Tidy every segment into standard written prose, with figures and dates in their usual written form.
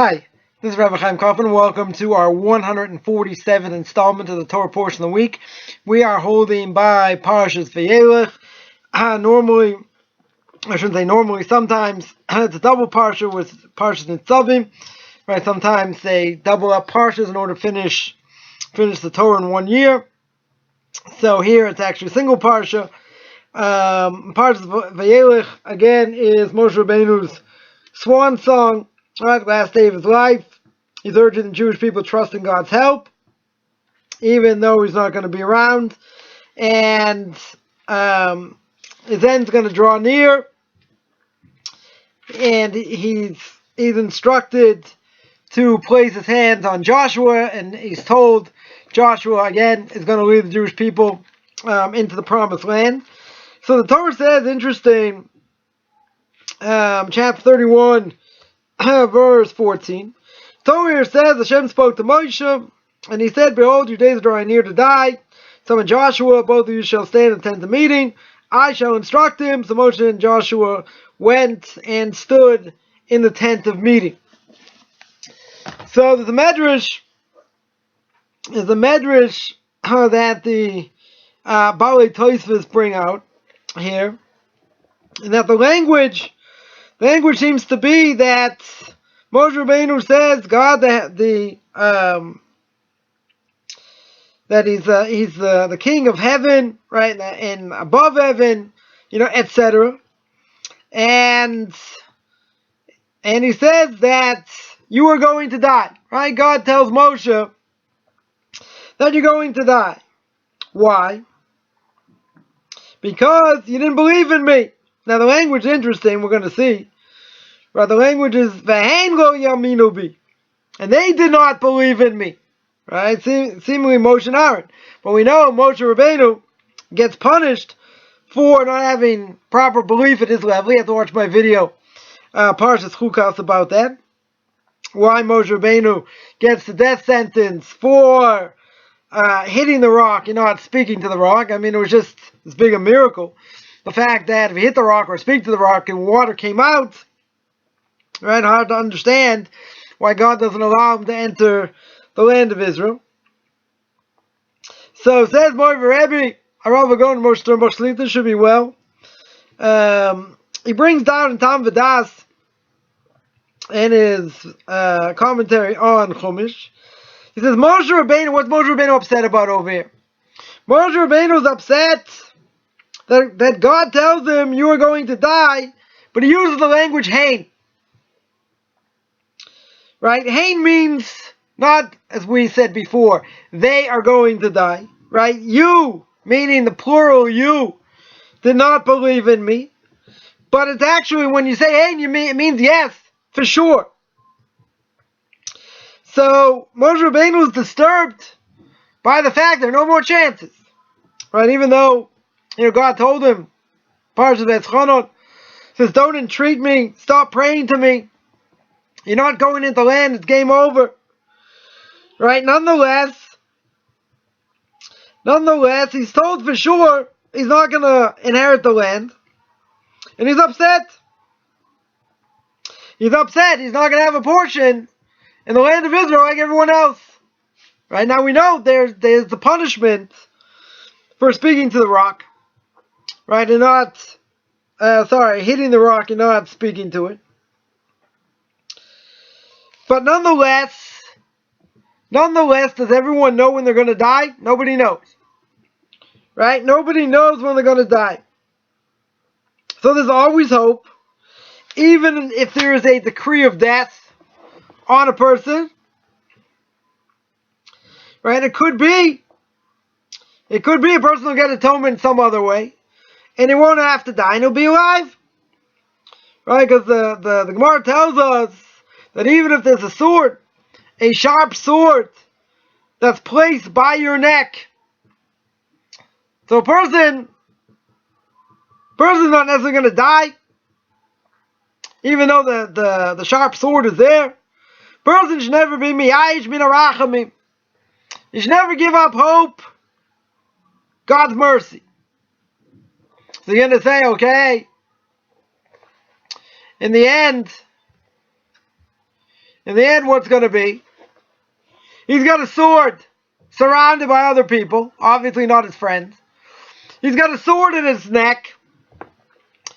Hi, this is Rabbi Chaim Kaufman. Welcome to our 147th installment of the Torah portion of the week. We are holding by Parshas Vayelech. Sometimes it's a double parsha with Parshas Nitzavim. Right? Sometimes they double up parshas in order to finish the Torah in 1 year. So here it's actually a single parsha. Parshas Vayelech again is Moshe Rabbeinu's swan song. Right, last day of his life. He's urging the Jewish people to trust in God's help, even though he's not going to be around. And his end's going to draw near. And he's instructed to place his hands on Joshua, and he's told Joshua, again, is going to lead the Jewish people into the promised land. So the Torah says, interesting, chapter 31, verse 14. Torah here says, Hashem spoke to Moshe, and he said, Behold, your days are drawing near to die. Summon Joshua, both of you shall stand and attend the meeting. I shall instruct him. So Moshe and Joshua went and stood in the tent of meeting. So there's a medrash that the Balei Tosfos bring out here, and that the language seems to be that Moshe Rabbeinu says God that he's the king of heaven, right, and above heaven, etc. And he says that you are going to die, right? God tells Moshe that you're going to die. Why? Because you didn't believe in me. Now the language is interesting, we're going to see. Right, the language is V'hein lo yaminu bi. And they did not believe in me. Right? Seemingly Moshe and Aaron. But we know Moshe Rabbeinu gets punished for not having proper belief at his level. You have to watch my video, Parshas Chukas, about that. Why Moshe Rabbeinu gets the death sentence for hitting the rock, not speaking to the rock. I mean, it was just as big a miracle. The fact that if he hit the rock or speak to the rock and water came out, right, hard to understand why God doesn't allow him to enter the land of Israel. So it says Mori Rebbe, Harav Agon Moshe Shlita should be well. He brings down in Tam V'das in his commentary on Chumash. He says Moshe Rabbeinu, what's Moshe Rabbeinu upset about over here? Moshe Rabbeinu is upset that God tells him you are going to die, but he uses the language Hain. Right? Hain means not, as we said before, they are going to die. Right? You, meaning the plural you, did not believe in me. But it's actually, when you say Hain, it means yes, for sure. So Moshe Rabbeinu was disturbed by the fact there are no more chances. Right? Even though God told him, Parshas Vayelech says, don't entreat me, stop praying to me. You're not going into land, it's game over. Right? Nonetheless, he's told for sure he's not going to inherit the land. And he's upset. He's not going to have a portion in the land of Israel like everyone else. Right? Now we know there's the punishment for speaking to the rock. Right? And hitting the rock and not speaking to it. But nonetheless, does everyone know when they're going to die? Nobody knows. Right? Nobody knows when they're going to die. So there's always hope. Even if there is a decree of death on a person. Right? It could be a person will get atonement some other way. And he won't have to die and he'll be alive. Right? Because the Gemara tells us that even if there's a sharp sword that's placed by your neck, so a person's not necessarily going to die, even though the sharp sword is there. Person should never be miyayish min harachamim. You should never give up hope, God's mercy. So you're going to say, okay, in the end, In the end, what's going to be? He's got a sword, surrounded by other people, obviously not his friends. He's got a sword in his neck.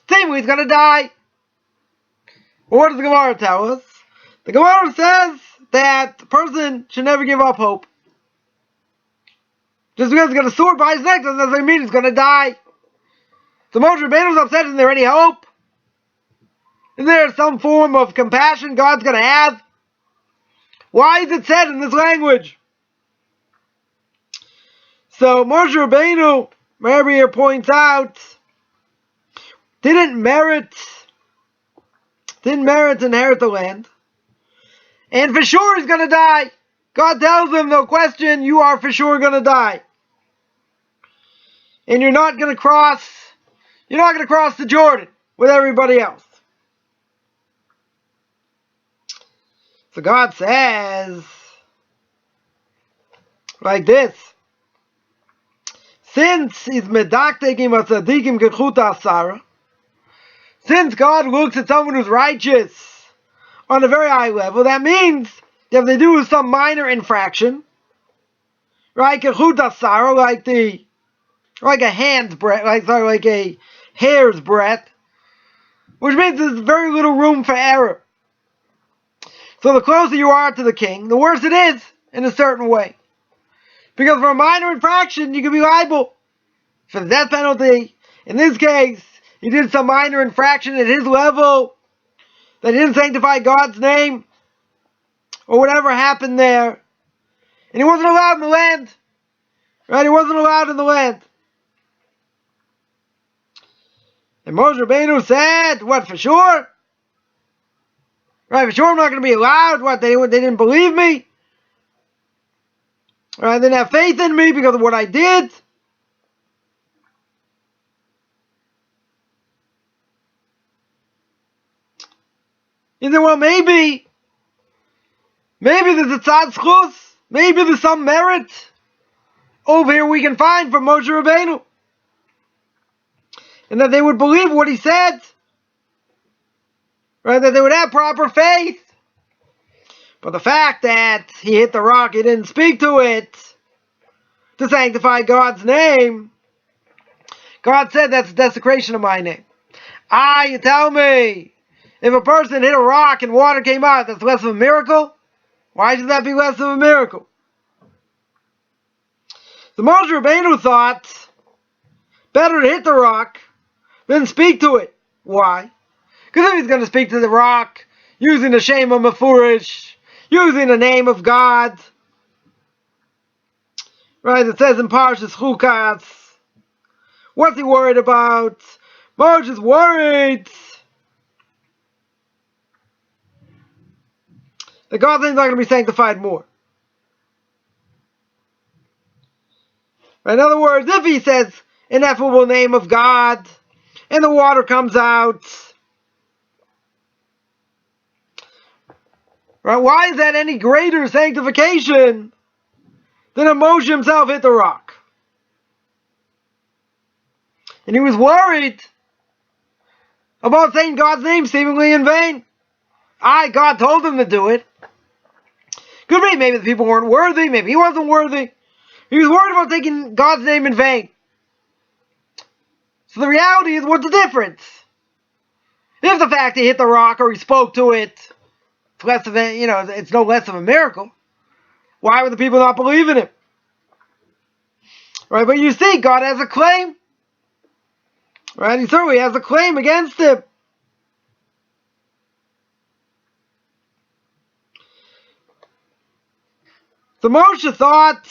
Seemingly he's going to die. Well, what does the Gemara tell us? The Gemara says that the person should never give up hope. Just because he's got a sword by his neck doesn't necessarily mean he's going to die. So Moshe Rabbeinu was upset. Is there any hope? Is there some form of compassion God's going to have? Why is it said in this language? So Moshe Rabbeinu, Rabbi here points out, didn't merit to inherit the land. And for sure he's going to die. God tells him, no question, you are for sure going to die. And you're not going to cross the Jordan with everybody else. So God says, like this, since he's medaktekim atzadikim kechuta asara, since God looks at someone who's righteous on a very high level, that means that if they do some minor infraction, right, kechuta asara, like a hand's breadth, like a hair's breadth, which means there's very little room for error. So the closer you are to the king, the worse it is in a certain way. Because for a minor infraction, you can be liable for the death penalty. In this case, he did some minor infraction at his level that didn't sanctify God's name or whatever happened there. And he wasn't allowed in the land. Right? He wasn't allowed in the land. And Moshe Rabbeinu said, what, for sure? Right, for sure I'm not going to be allowed. What, they didn't believe me? Right, they didn't have faith in me because of what I did? He said, well, maybe there's a tzad schus. Maybe there's some merit over here we can find from Moshe Rabbeinu. And that they would believe what he said. Right, that they would have proper faith. But the fact that he hit the rock, he didn't speak to it to sanctify God's name. God said that's desecration of my name. You tell me, if a person hit a rock and water came out, that's less of a miracle? Why should that be less of a miracle? The Moshe Rabbeinu thought, better to hit the rock than speak to it. Why? Because if he's going to speak to the rock, using the Shema Mefurish, using the name of God, right, it says in Parshas Chukas, what's he worried about? Moshe's worried that God's name is not going to be sanctified more. Right, in other words, if he says ineffable name of God, and the water comes out, right, why is that any greater sanctification than if Moshe himself hit the rock? And he was worried about saying God's name seemingly in vain. God told him to do it. Could be maybe the people weren't worthy, maybe he wasn't worthy. He was worried about taking God's name in vain. So the reality is, what's the difference? If the fact he hit the rock or he spoke to it, it's less of a, it's no less of a miracle. Why would the people not believe in him? Right, but you see, God has a claim. Right, he certainly has a claim against him. So Moshe thought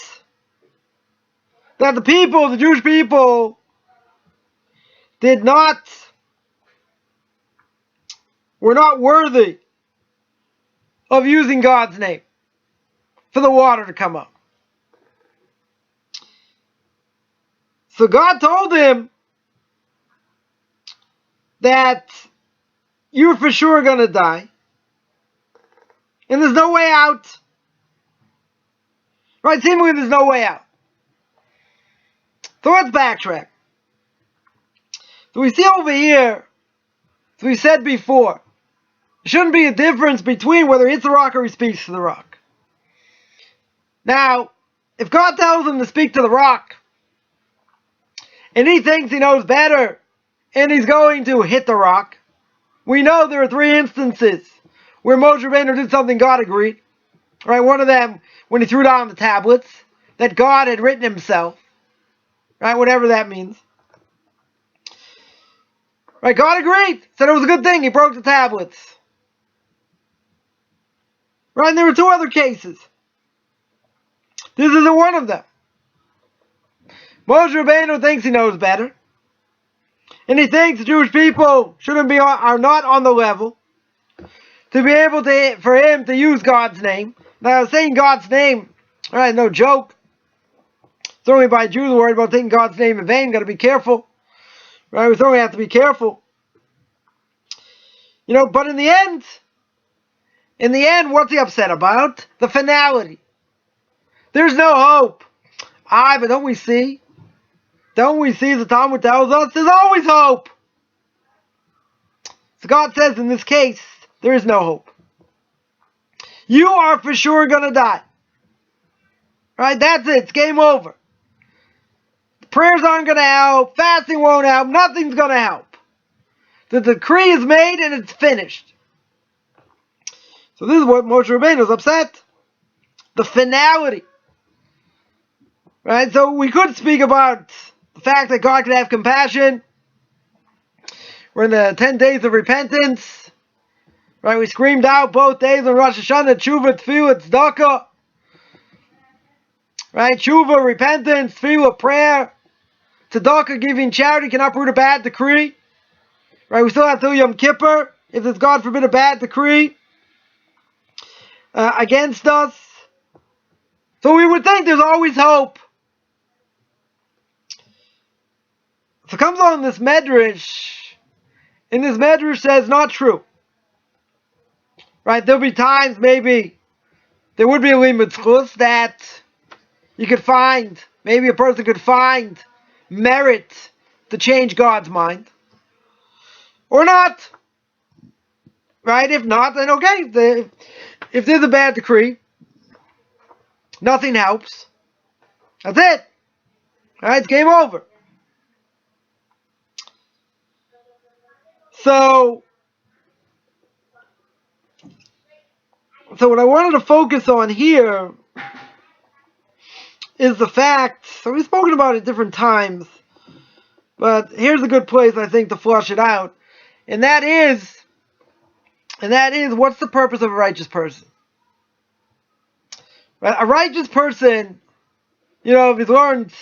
that the Jewish people, were not worthy of using God's name for the water to come up. So God told him that you're for sure going to die. And there's no way out. Right, seemingly there's no way out. So let's backtrack. So we see over here, as we said before, There shouldn't be a difference between whether he hits the rock or he speaks to the rock. Now, if God tells him to speak to the rock, and he thinks he knows better, and he's going to hit the rock, we know there are 3 instances where Moshe Rabbeinu did something God agreed. Right, one of them, when he threw down the tablets, that God had written himself. Right, whatever that means. Right, God agreed. Said it was a good thing. He broke the tablets. Right, and there were 2 other cases. This isn't one of them. Moshe Rabbeinu thinks he knows better. And he thinks the Jewish people are not on the level to be able for him to use God's name. Now, saying God's name, right, no joke. Certainly by Jews worried about taking God's name in vain. Got to be careful. Right, we certainly have to be careful. But in the end, what's he upset about? The finality. There's no hope. But don't we see? Don't we see, as the Talmud tells us, there's always hope. So God says in this case, there is no hope. You are for sure going to die. Right? That's it. It's game over. The prayers aren't going to help. Fasting won't help. Nothing's going to help. The decree is made and it's finished. So this is what Moshe Rabbeinu is upset. The finality. Right? So we could speak about the fact that God could have compassion. We're in the 10 days of repentance. Right? We screamed out both days on Rosh Hashanah, Tshuva, Tefillah, Tzedakah. Right? Tshuva, repentance, Tefillah, prayer. Tzedakah, giving charity, cannot uproot a bad decree. Right? We still have till Yom Kippur, if there's, God forbid, a bad decree against us. So we would think there's always hope. So comes on this medrash, and this medrash says not true. Right? There'll be times maybe there would be a limit that you could find, maybe a person could find merit to change God's mind. Or not. Right? If not, then okay. If there's a bad decree, nothing helps. That's it. Alright, it's game over. So what I wanted to focus on here is the fact, so we've spoken about it different times, but here's a good place, I think, to flush it out. And that is, what's the purpose of a righteous person? Right? A righteous person, if he's learned,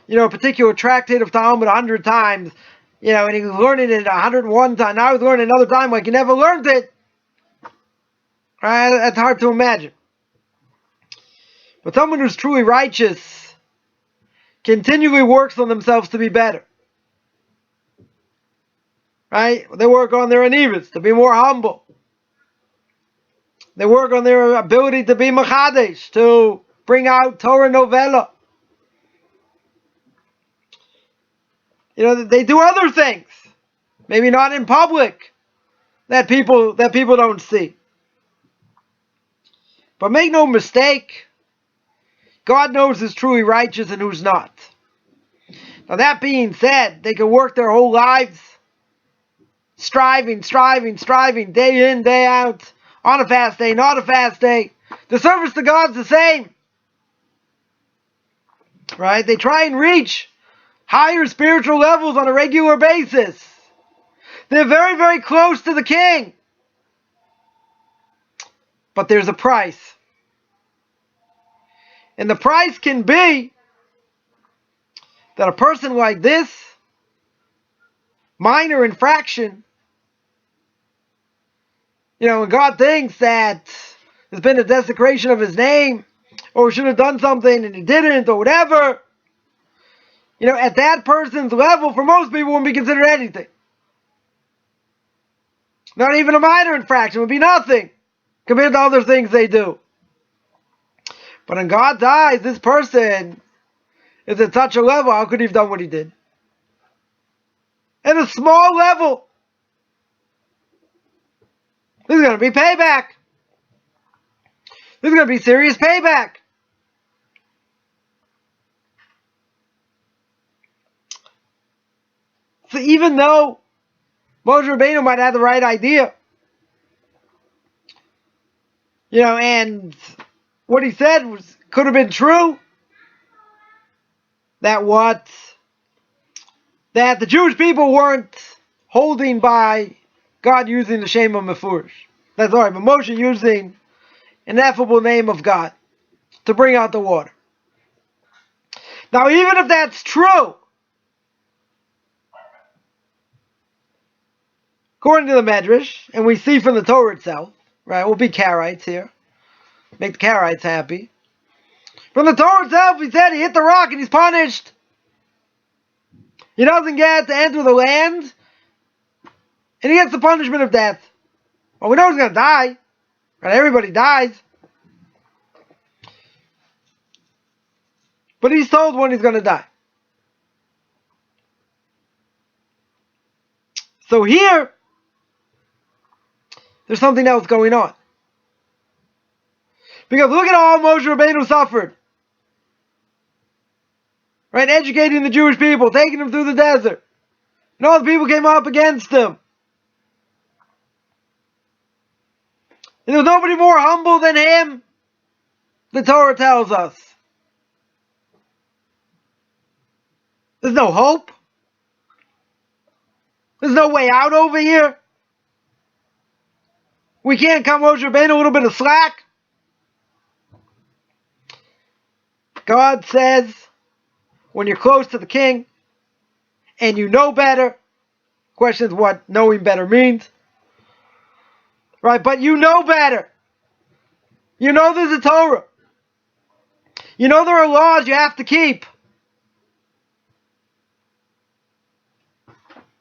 a particular tractate of Talmud 100 times, and he was learning it 101 times, now he's learning another time like he never learned it. Right? That's hard to imagine. But someone who's truly righteous continually works on themselves to be better. Right? They work on their anivus, to be more humble. They work on their ability to be machadesh, to bring out Torah novella. They do other things, maybe not in public, that people don't see. But make no mistake, God knows who's truly righteous and who's not. Now that being said, they can work their whole lives striving, day in, day out, on a fast day, not a fast day. The service to God's the same. Right? They try and reach higher spiritual levels on a regular basis. They're very, very close to the King. But there's a price. And the price can be that a person like this, minor infraction, when God thinks that there's been a desecration of his name, or should have done something and he didn't, or whatever, at that person's level, for most people, wouldn't be considered anything. Not even a minor infraction, would be nothing compared to other things they do. But in God's eyes, this person is at such a level, how could he have done what he did? At a small level. This is going to be payback. This is going to be serious payback. So even though Moshe Rabbeinu might have the right idea, and what he said could have been true, that the Jewish people weren't holding by God using the Shema Mefurish. That's all right, but Moshe using an ineffable name of God to bring out the water. Now, even if that's true, according to the Medrash, and we see from the Torah itself, right, we'll be Karaites here, make the Karaites happy. From the Torah itself, he said he hit the rock and he's punished. He doesn't get to enter the land, and he gets the punishment of death. Well, we know he's going to die, right? Everybody dies. But he's told when he's going to die. So here, there's something else going on. Because look at all Moshe Rabbeinu suffered. Right? Educating the Jewish people, taking them through the desert. And all the people came up against him. And there was nobody more humble than him, the Torah tells us. There's no hope. There's no way out over here. We can't cut Moshe Rabbeinu a little bit of slack. God says, when you're close to the king and you know better, question is what knowing better means. Right, but you know better. You know there's a Torah. You know there are laws you have to keep.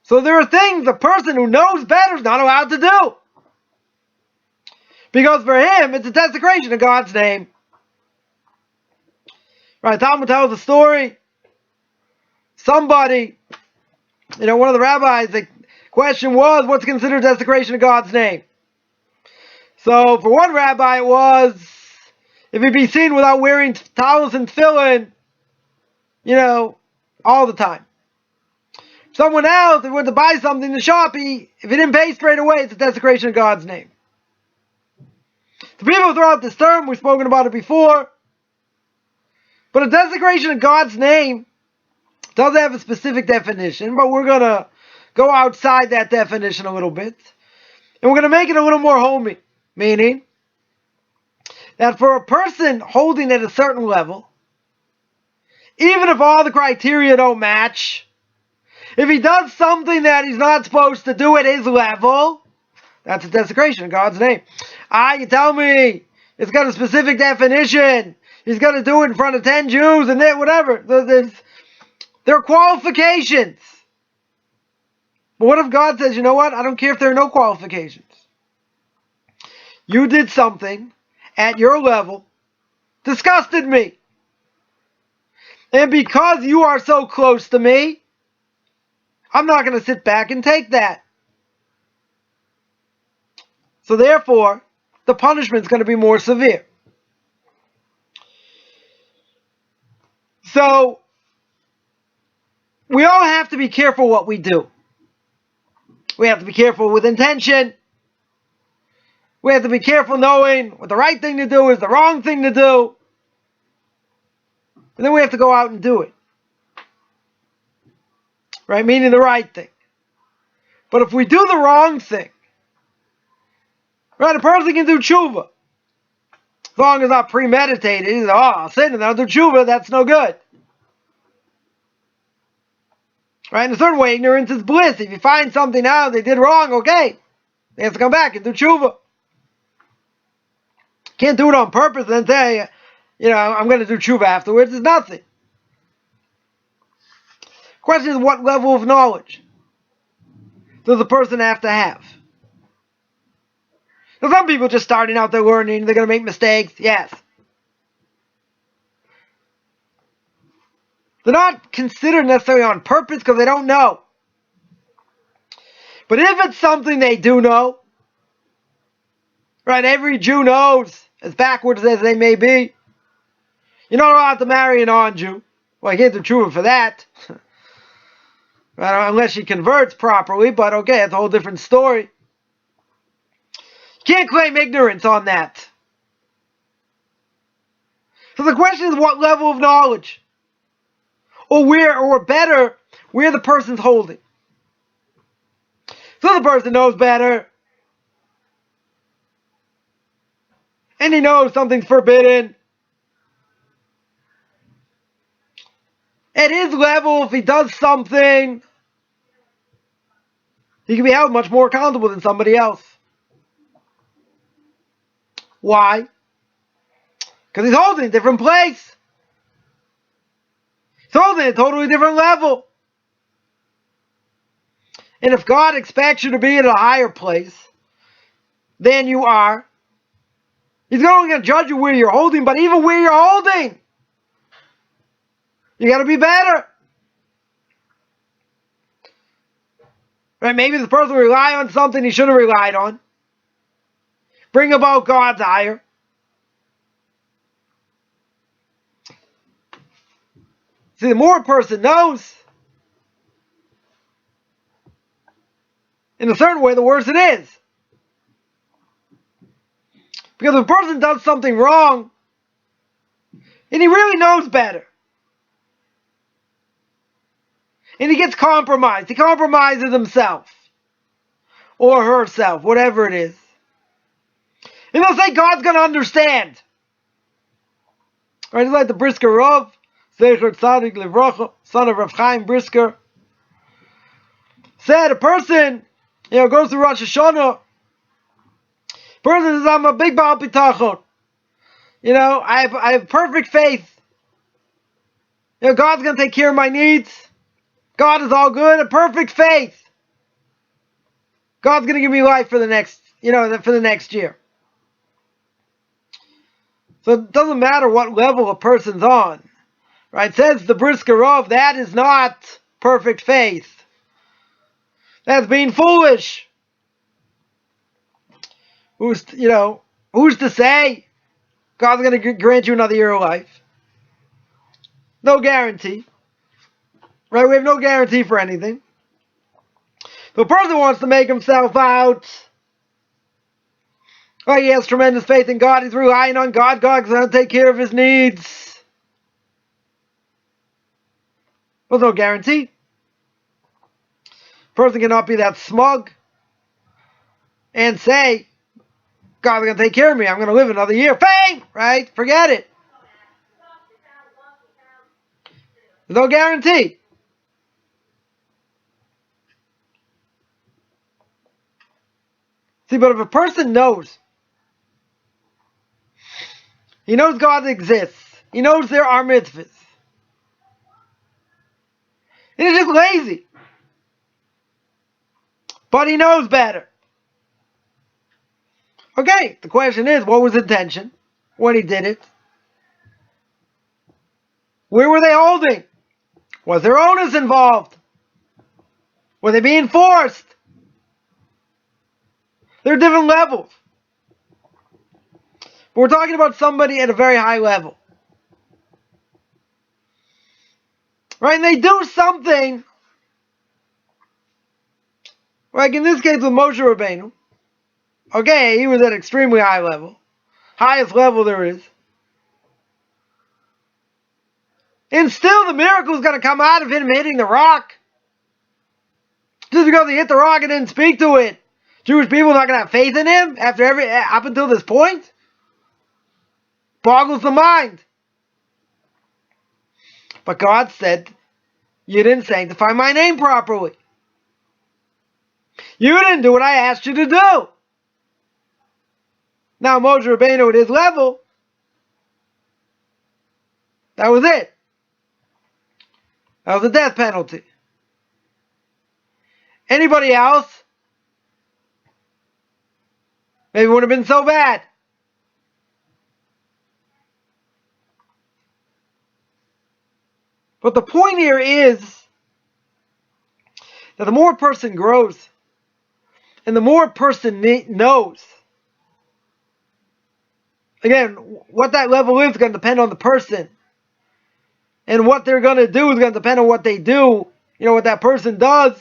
So there are things a person who knows better is not allowed to do. Because for him, it's a desecration of God's name. Right, Talmud tells a story. Somebody, one of the rabbis, the question was, what's considered desecration of God's name? So for one rabbi, it was if he'd be seen without wearing towels and tefillin, all the time. Someone else, if he went to buy something in the shop, if he didn't pay straight away, it's a desecration of God's name. The people throw out this term, we've spoken about it before, but a desecration of God's name does have a specific definition, but we're going to go outside that definition a little bit, and we're going to make it a little more homey, meaning that for a person holding at a certain level, even if all the criteria don't match, if he does something that he's not supposed to do at his level, that's a desecration of God's name. You tell me it's got a specific definition. He's got to do it in front of 10 Jews and then whatever. There are qualifications. But what if God says, you know what? I don't care if there are no qualifications. You did something at your level, disgusted me. And because you are so close to me, I'm not going to sit back and take that. So therefore, the punishment is going to be more severe. So, we all have to be careful what we do. We have to be careful with intention. We have to be careful knowing what the right thing to do is, the wrong thing to do. And then we have to go out and do it. Right? Meaning the right thing. But if we do the wrong thing, right, a person can do tshuva. As long as it's not premeditated. He's I'll sin and I'll do tshuva, that's no good. Right? In a certain way, ignorance is bliss. If you find something out they did wrong, okay. They have to come back and do tshuva. Can't do it on purpose and then say, I'm going to do tshuva afterwards. It's nothing. Question is, what level of knowledge does a person have to have? Now, some people just starting out their learning, they're going to make mistakes. Yes. They're not considered necessarily on purpose because they don't know. But if it's something they do know, Right? Every Jew knows, as backwards as they may be, you're not allowed to marry a non-Jew. Well, you can't do tshuva for that. Right? Unless she converts properly, but okay, it's a whole different story. You can't claim ignorance on that. So the question is what level of knowledge? Or better, where the person's holding. So the person knows better. And he knows something's forbidden. At his level, if he does something, he can be held much more accountable than somebody else. Why? Because he's holding a different place. He's holding a totally different level. And if God expects you to be in a higher place than you are, He's not only going to judge you where you're holding, but even where you're holding, you got to be better. Right? Maybe the person will rely on something he should have relied on. Bring about God's ire. See, the more a person knows, in a certain way, the worse it is. Because if a person does something wrong, and he really knows better, and he gets compromised, he compromises himself, or herself, whatever it is, and they'll say God's going to understand. Right? It's like the Brisker Rav, Zecher Tzadik Livracha, son of Rav Chaim Brisker, said a person, goes through Rosh Hashanah. Person says, I'm a big Baal Bitachon. I have perfect faith. God's going to take care of my needs. God is all good. A perfect faith. God's going to give me life for the next, for the next year. So it doesn't matter what level a person's on. Right? Says the Brisker Rav, that is not perfect faith. That's being foolish. Who's to say God's going to grant you another year of life? No guarantee. Right? We have no guarantee for anything. If a person wants to make himself out, he has tremendous faith in God, he's relying on God, God's going to take care of his needs. There's no guarantee. A person cannot be that smug and say, God's going to take care of me, I'm going to live another year. Fame! Right? Forget it. There's no guarantee. See, but if a person knows, he knows God exists, he knows there are mitzvahs, and he's just lazy, but he knows better. Okay, the question is, what was his intention when he did it? Where were they holding? Was there onus involved? Were they being forced? There are different levels. But we're talking about somebody at a very high level. Right? And they do something, like in this case with Moshe Rabbeinu. Okay, he was at extremely high level. Highest level there is. And still the miracle is going to come out of him hitting the rock. Just because he hit the rock and didn't speak to it. Jewish people are not going to have faith in him up until this point? Boggles the mind. But God said, you didn't sanctify my name properly. You didn't do what I asked you to do. Now Moshe Rabbeinu at his level, that was it. That was a death penalty. Anybody else? Maybe it wouldn't have been so bad. But the point here is that the more a person grows, and the more a person knows, Again, what that level is going to depend on the person. And what they're going to do is going to depend on what they do. What that person does.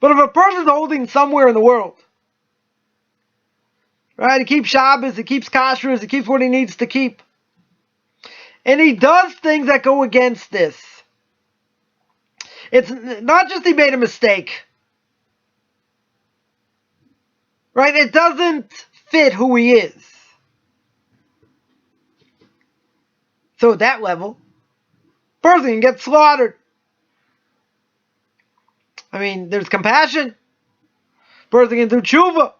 But if a person's holding somewhere in the world, right, he keeps Shabbos, he keeps Kashrus, he keeps what he needs to keep, and he does things that go against this, it's not just he made a mistake, right? It doesn't fit who he is. So at that level, person can get slaughtered. I mean, there's compassion. Person can do tshuva.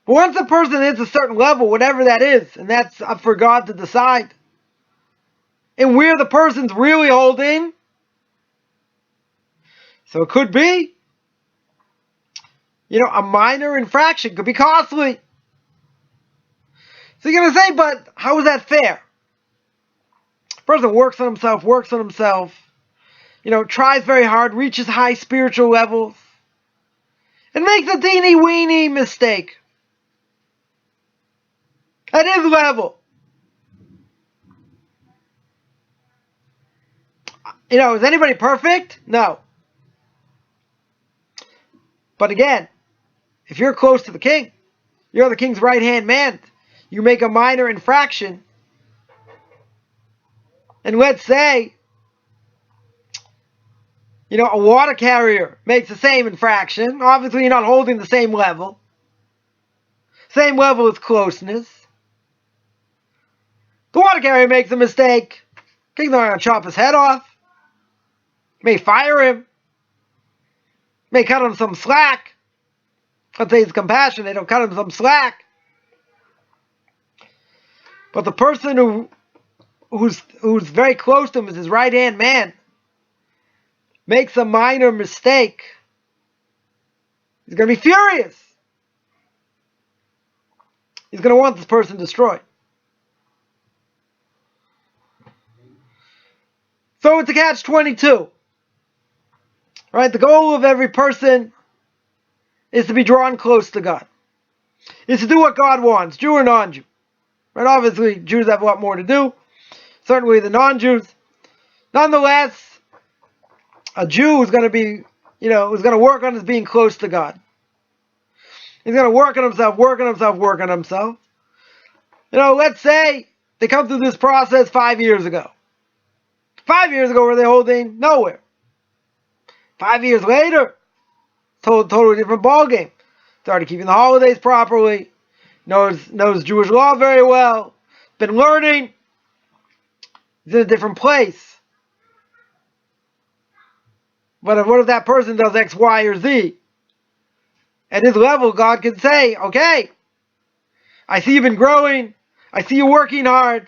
But once a person hits a certain level, whatever that is, and that's up for God to decide, and where the person's really holding, so it could be, a minor infraction could be costly. So you're going to say, but how is that fair? A person works on himself, tries very hard, reaches high spiritual levels, and makes a teeny weeny mistake. At his level. Is anybody perfect? No. But again, if you're close to the king, you're the king's right-hand man, you make a minor infraction, and let's say, a water carrier makes the same infraction. Obviously, you're not holding the same level. Same level as closeness. The water carrier makes a mistake. King's not going to chop his head off. May fire him. May cut him some slack. Let's say he's compassionate. He'll cut him some slack. But the person who's very close to him is his right-hand man, makes a minor mistake, he's going to be furious. He's going to want this person destroyed. So it's a catch-22. Right? The goal of every person is to be drawn close to God. Is to do what God wants, Jew or non-Jew. Right? Obviously, Jews have a lot more to do. Certainly the non-Jews. Nonetheless, a Jew is going to be, is going to work on his being close to God. He's going to work on himself. Let's say they come through this process 5 years ago. 5 years ago, were they holding? Nowhere. 5 years later, totally different ballgame. Started keeping the holidays properly. Knows Jewish law very well. Been learning. He's in a different place. But what if that person does X, Y, or Z? At his level, God can say, okay, I see you've been growing. I see you working hard.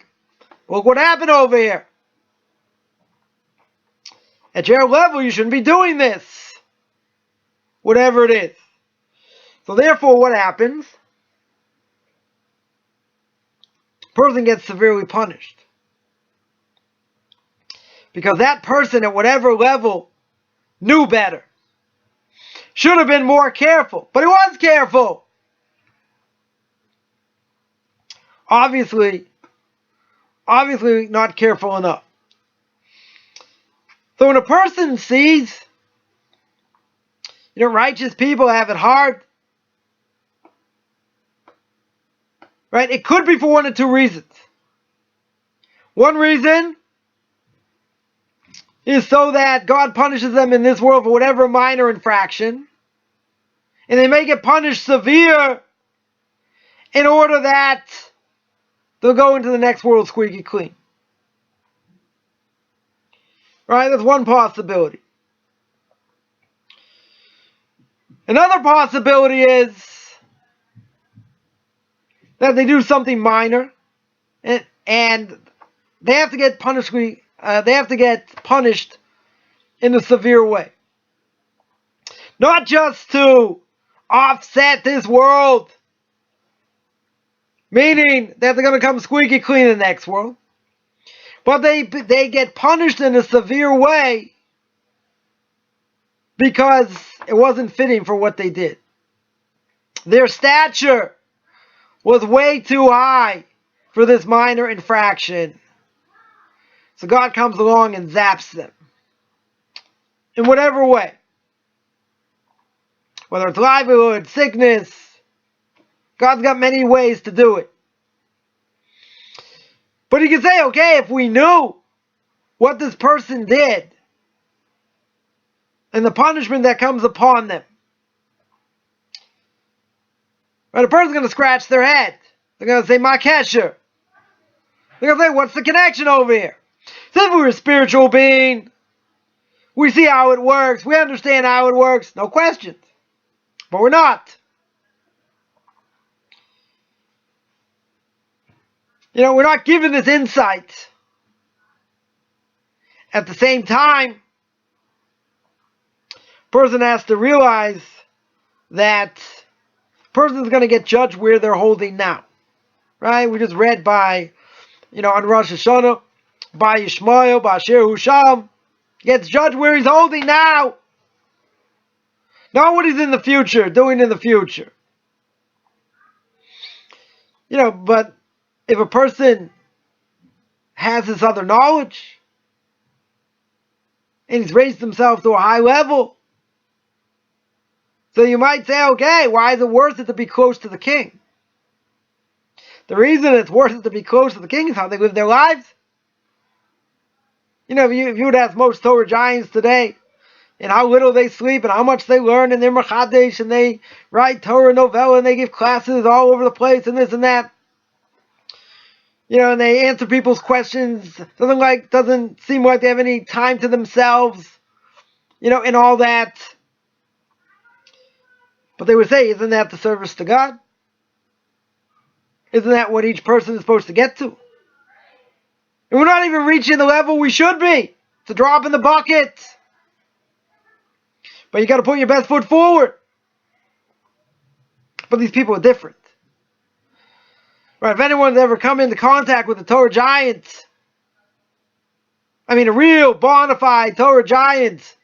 Look what happened over here. At your level, you shouldn't be doing this. Whatever it is. So therefore, what happens? Person gets severely punished. Because that person at whatever level knew better. Should have been more careful. But he was careful. Obviously not careful enough. So when a person sees, righteous people have it hard, right? It could be for one of two reasons. One reason is so that God punishes them in this world for whatever minor infraction, and they may get punished severe in order that they'll go into the next world squeaky clean. Right? That's one possibility. Another possibility is that they do something minor, and they have to get punished. They have to get punished in a severe way, not just to offset this world, meaning that they're going to come squeaky clean in the next world, but they get punished in a severe way because it wasn't fitting for what they did. Their stature was way too high for this minor infraction. So God comes along and zaps them. In whatever way. Whether it's livelihood, sickness. God's got many ways to do it. But you can say, okay, if we knew what this person did and the punishment that comes upon them, right, a person's going to scratch their head. They're going to say, Ma Kesher. They're going to say, what's the connection over here? So if we're a spiritual being, we see how it works, we understand how it works, no questions. But we're not. We're not given this insight. At the same time, person has to realize that person's going to get judged where they're holding now. Right? We just read by, on Rosh Hashanah, by Yishmael, by Asher Husham, gets judged where he's holding now. Not what he's in the future, doing in the future. But if a person has this other knowledge, and he's raised himself to a high level, so you might say, okay, why is it worth it to be close to the king? The reason it's worth it to be close to the king is how they live their lives. If you would ask most Torah giants today, and how little they sleep, and how much they learn, and they're Mechadesh, and they write Torah novella, and they give classes all over the place, and this and that. And they answer people's questions. Doesn't seem like they have any time to themselves. And all that. But they would say, isn't that the service to God? Isn't that what each person is supposed to get to? And we're not even reaching the level we should be. It's a drop in the bucket. But you got to put your best foot forward. But these people are different. Right, if anyone's ever come into contact with a Torah giant, a real bona fide Torah giant,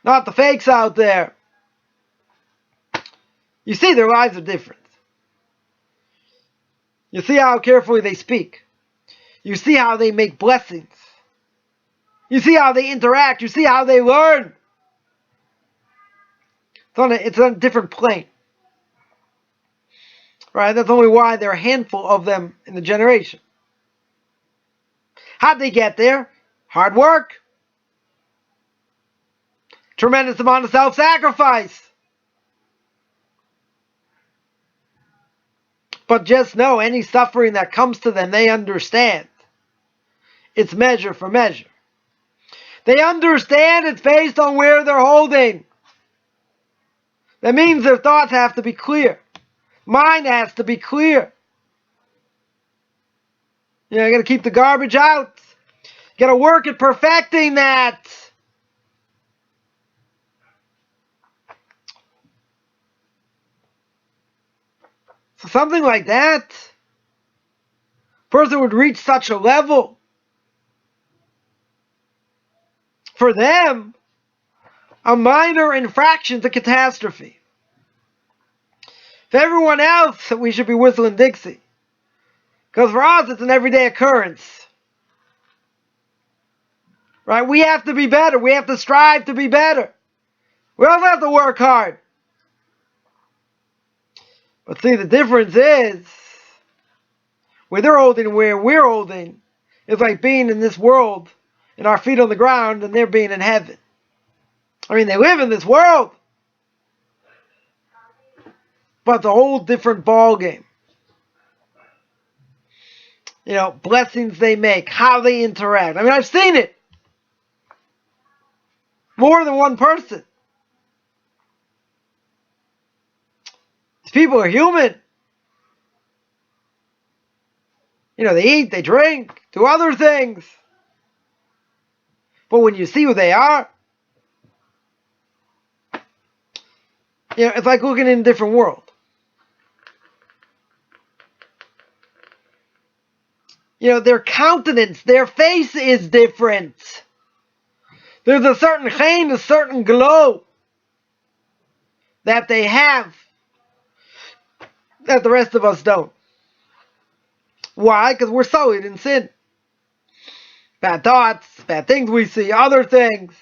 not the fakes out there, you see their lives are different. You see how carefully they speak. You see how they make blessings. You see how they interact. You see how they learn. It's on a different plane. Right? That's only why there are a handful of them in the generation. How'd they get there? Hard work. Tremendous amount of self-sacrifice. But just know, any suffering that comes to them, they understand. It's measure for measure. They understand it's based on where they're holding. That means their thoughts have to be clear. Mind has to be clear. You got to keep the garbage out. You got to work at perfecting that. So something like that, person would reach such a level. For them, a minor infraction's a catastrophe. For everyone else, we should be whistling Dixie. Because for us, it's an everyday occurrence. Right? We have to be better. We have to strive to be better. We also have to work hard. But see, the difference is, where they're holding and where we're holding, is like being in this world, and our feet on the ground, and they're being in heaven. They live in this world. But it's a whole different ball game. Blessings they make, how they interact. I've seen it. More than one person. These people are human. They eat, they drink, do other things. But when you see who they are, it's like looking in a different world. Their countenance, their face is different. There's a certain chen, a certain glow that they have that the rest of us don't. Why? Because we're sullied in sin. Bad thoughts, bad things we see, other things.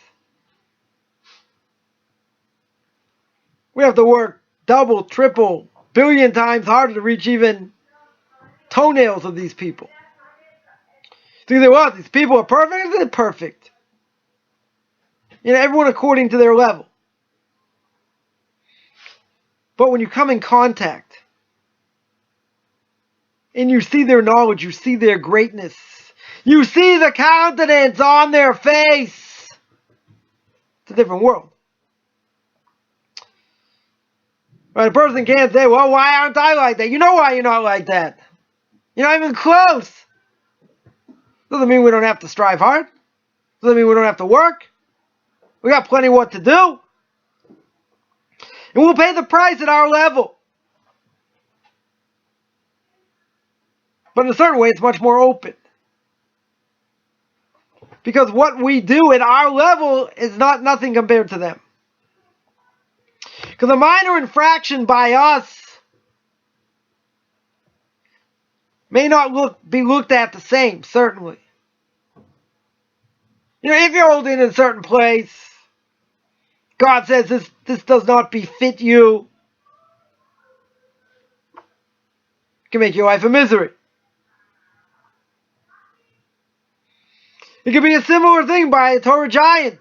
We have to work double, triple, billion times harder to reach even toenails of these people. So you say, well, these people are perfect? Isn't it perfect? Everyone according to their level. But when you come in contact and you see their knowledge, you see their greatness, you see the countenance on their face, it's a different world. Right? A person can't say, well, why aren't I like that? You know why you're not like that. You're not even close. Doesn't mean we don't have to strive hard. Doesn't mean we don't have to work. We got plenty what to do. And we'll pay the price at our level. But in a certain way, it's much more open. Because what we do at our level is nothing compared to them. Because a minor infraction by us may not be looked at the same, certainly. If you're holding in a certain place, God says this does not befit you. It can make your life a misery. It could be a similar thing by a Torah giant.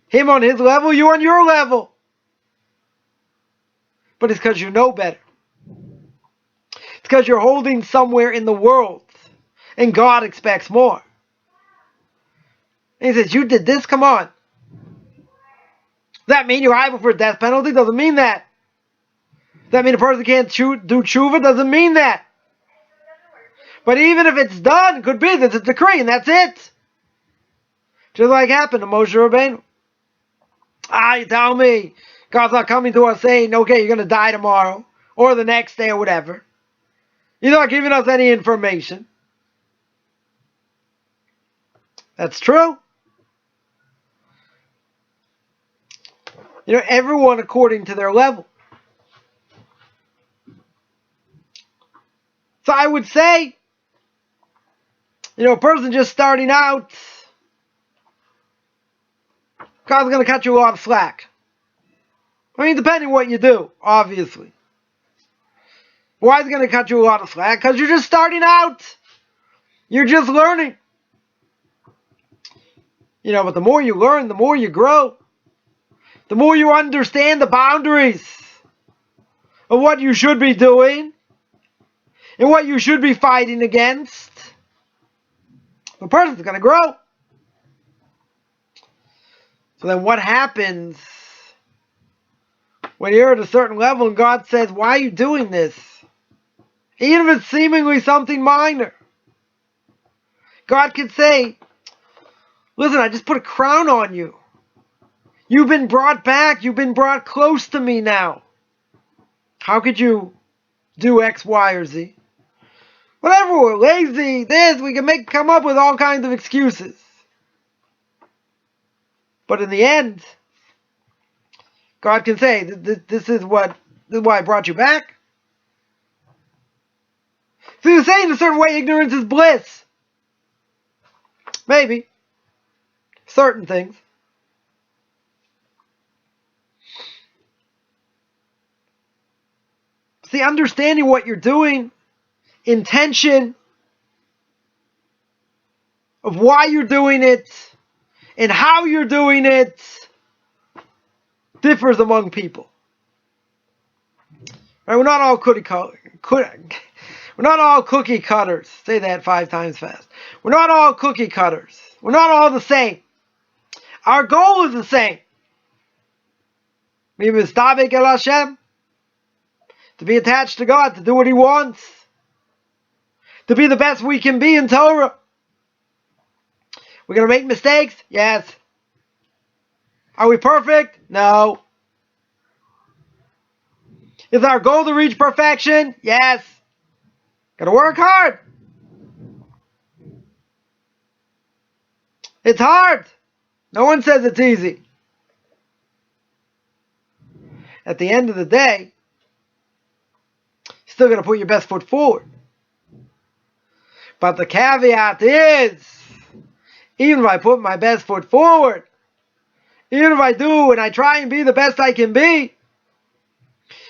Him on his level, you on your level. But it's because you know better. It's because you're holding somewhere in the world. And God expects more. And he says, you did this? Come on. Does that mean you're liable for a death penalty? Doesn't mean that. Does that mean a person can't do tshuva? Doesn't mean that. But even if it's done, it could be there's a decree and that's it. Just like happened to Moshe Rabbeinu. You tell me God's not coming to us saying, okay, you're going to die tomorrow or the next day or whatever. You're not giving us any information. That's true. Everyone according to their level. So I would say, a person just starting out, God's going to cut you a lot of slack. I mean, depending what you do, obviously. Why is he going to cut you a lot of slack? Because you're just starting out. You're just learning. But the more you learn, the more you grow. The more you understand the boundaries of what you should be doing and what you should be fighting against, the person's going to grow. So then what happens when you're at a certain level and God says, why are you doing this? Even if it's seemingly something minor. God could say, listen, I just put a crown on you. You've been brought back. You've been brought close to me now. How could you do X, Y, or Z? Whatever, we're lazy, we can come up with all kinds of excuses. But in the end, God can say, this is why I brought you back. So you say in a certain way, ignorance is bliss. Maybe. Certain things. See, understanding what you're doing, intention of why you're doing it, and how you're doing it, differs among people. Right? We're not all cookie cutters. Say that 5 times fast. We're not all cookie cutters. We're not all the same. Our goal is the same. Mistabek el Hashem. To be attached to God, to do what He wants. To be the best we can be in Torah. We're going to make mistakes? Yes. Are we perfect? No. Is our goal to reach perfection? Yes. Got to work hard. It's hard. No one says it's easy. At the end of the day, still going to put your best foot forward. But the caveat is, even if I put my best foot forward, even if I do and I try and be the best I can be,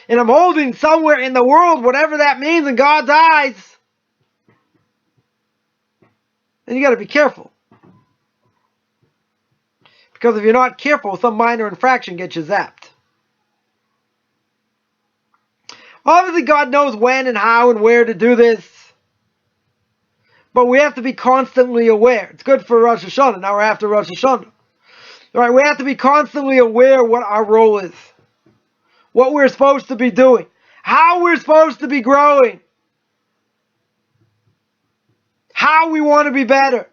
and I'm holding somewhere in the world, whatever that means in God's eyes, then you got to be careful. Because if you're not careful, some minor infraction gets you zapped. Obviously, God knows when and how and where to do this. But we have to be constantly aware. It's good for Rosh Hashanah. Now we're after Rosh Hashanah. All right, we have to be constantly aware what our role is. What we're supposed to be doing. How we're supposed to be growing. How we want to be better.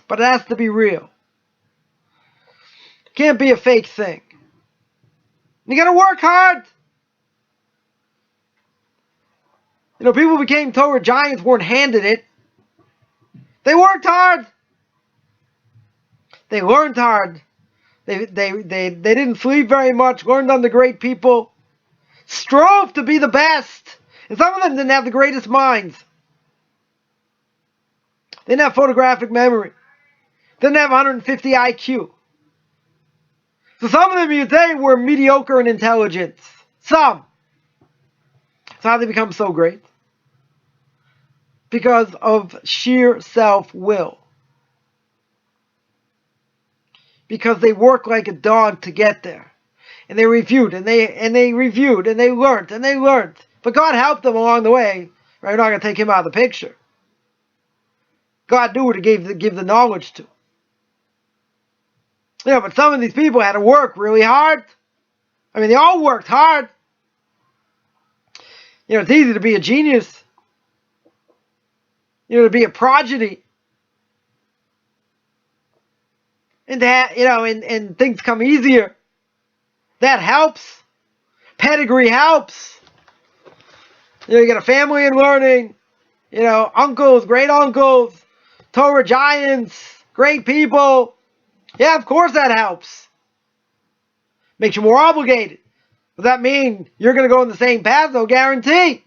But it has to be real. It can't be a fake thing. You got to work hard. You know, people became Torah giants, weren't handed it. They worked hard. They learned hard. They didn't sleep very much, learned under great people, strove to be the best. And some of them didn't have the greatest minds. They didn't have photographic memory. Didn't have 150 IQ. So some of them, you'd say, were mediocre in intelligence. Some. So how did they become so great? Because of sheer self-will. Because they worked like a dog to get there. And they reviewed, and they reviewed, and they learned, and they learned. But God helped them along the way. Right? We're not going to take him out of the picture. God knew who to give the knowledge to. You know, but some of these people had to work really hard. I mean, they all worked hard. You know, it's easy to be a genius. You know, to be a prodigy. And that, you know, and things come easier. That helps. Pedigree helps. You know, you get a family in learning. You know, uncles, great uncles, Torah giants, great people. Yeah, of course that helps. Makes you more obligated. Does that mean you're going to go in the same path? No guarantee.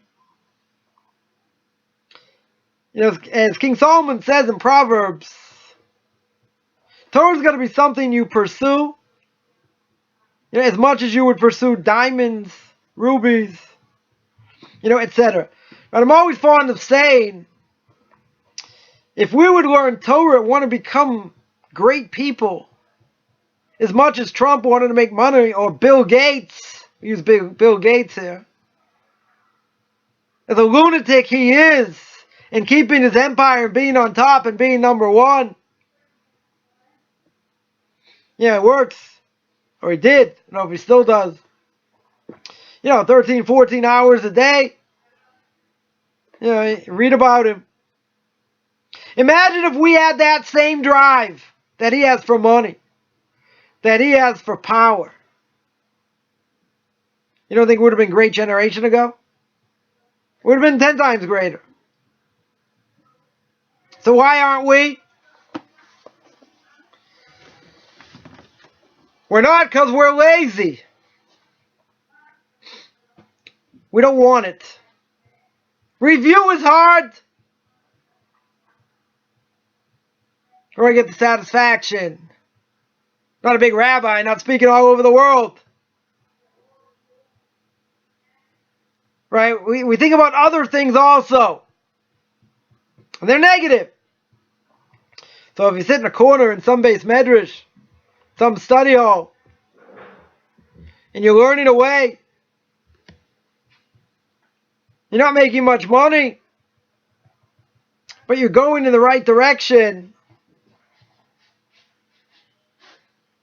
You know, as King Solomon says in Proverbs, Torah is going to be something you pursue, you know, as much as you would pursue diamonds, rubies, you know, etc. But I'm always fond of saying, if we would learn Torah and want to become great people, as much as Trump wanted to make money, or Bill Gates, we use Bill Gates here, as a lunatic he is, in keeping his empire and being on top and being number one. Yeah, it works. Or he did. I don't know if he still does. You know, 13, 14 hours a day. You know, read about him. Imagine if we had that same drive that he has for money. That he has for power. You don't think it would have been a great generation ago? It would have been 10 times greater. So why aren't we? We're not, because we're lazy. We don't want it. Review is hard. Where I get the satisfaction. Not a big rabbi, not speaking all over the world. Right? We think about other things also. And they're negative. So if you sit in a corner in some base medrash, some study hall, and you're learning away, you're not making much money, but you're going in the right direction,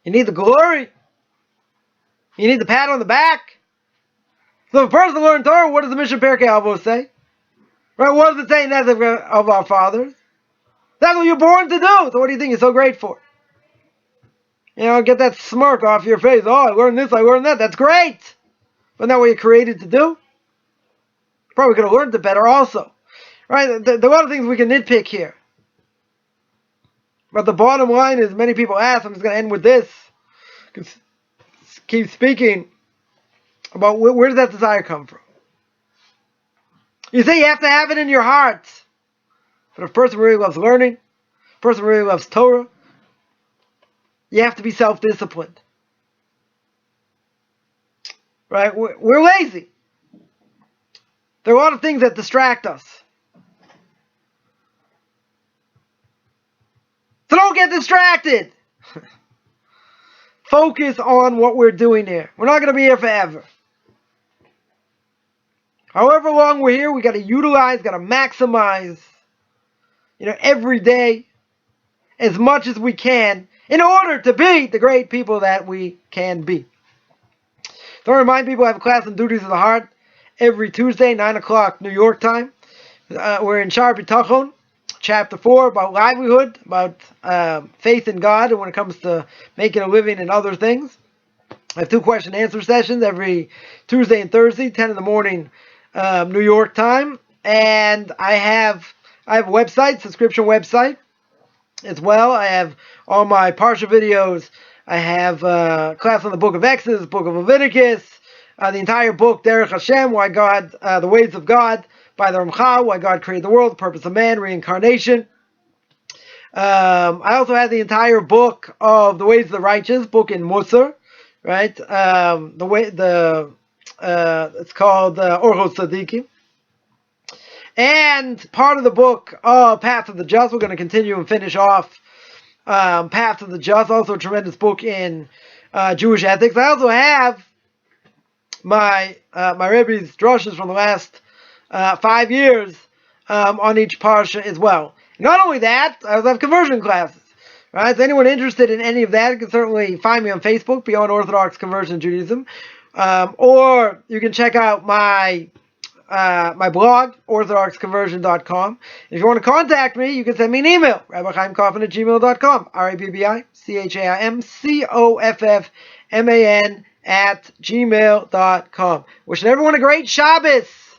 you need the glory. You need the pat on the back. So if a person learns Torah, what does the Mishnah Perkei Avos say? Right? What does it say in that of our fathers? That's what you're born to do. So what do you think you're so great for? You know, get that smirk off your face. Oh, I learned this, I learned that. That's great. But not what you're created to do. Probably could have learned it better also. Right? There are a lot of things we can nitpick here. But the bottom line is, many people ask, I'm just going to end with this. Keep speaking about where does that desire come from? You say you have to have it in your heart. But if a person really loves learning, a person really loves Torah, you have to be self-disciplined. Right? We're lazy. There are a lot of things that distract us. So don't get distracted. Focus on what we're doing here. We're not going to be here forever. However long we're here, we got to utilize, got to maximize, every day as much as we can in order to be the great people that we can be. So I remind people I have a class on duties of the heart every Tuesday, 9 o'clock New York time. We're in Shar B'Tachon, chapter 4, about livelihood, about faith in God, and when it comes to making a living and other things. I have 2 question and answer sessions every Tuesday and Thursday, 10 in the morning New York time. And I have a website, subscription website as well. I have all my Parsha videos. I have a class on the book of Exodus, book of Leviticus, the entire book, Derech Hashem, why God, the ways of God, by the Ramchal, why God created the world, the purpose of man, reincarnation. I also have the entire book of the ways of the righteous, book in Musar, right? It's called Orchos Tzadikim. And part of the book, Path of the Just, we're going to continue and finish off Path of the Just, also a tremendous book in Jewish ethics. I also have my Rebbe's drushes from the last 5 years on each parsha as well. Not only that, I also have conversion classes. Right? So anyone interested in any of that can certainly find me on Facebook, Beyond Orthodox Conversion Judaism, or you can check out my blog, orthodoxconversion.com. If you want to contact me, you can send me an email, rabbichaimkoffman@gmail.com, RABBICHAIMCOFFMAN @gmail.com. Wishing everyone a great Shabbos.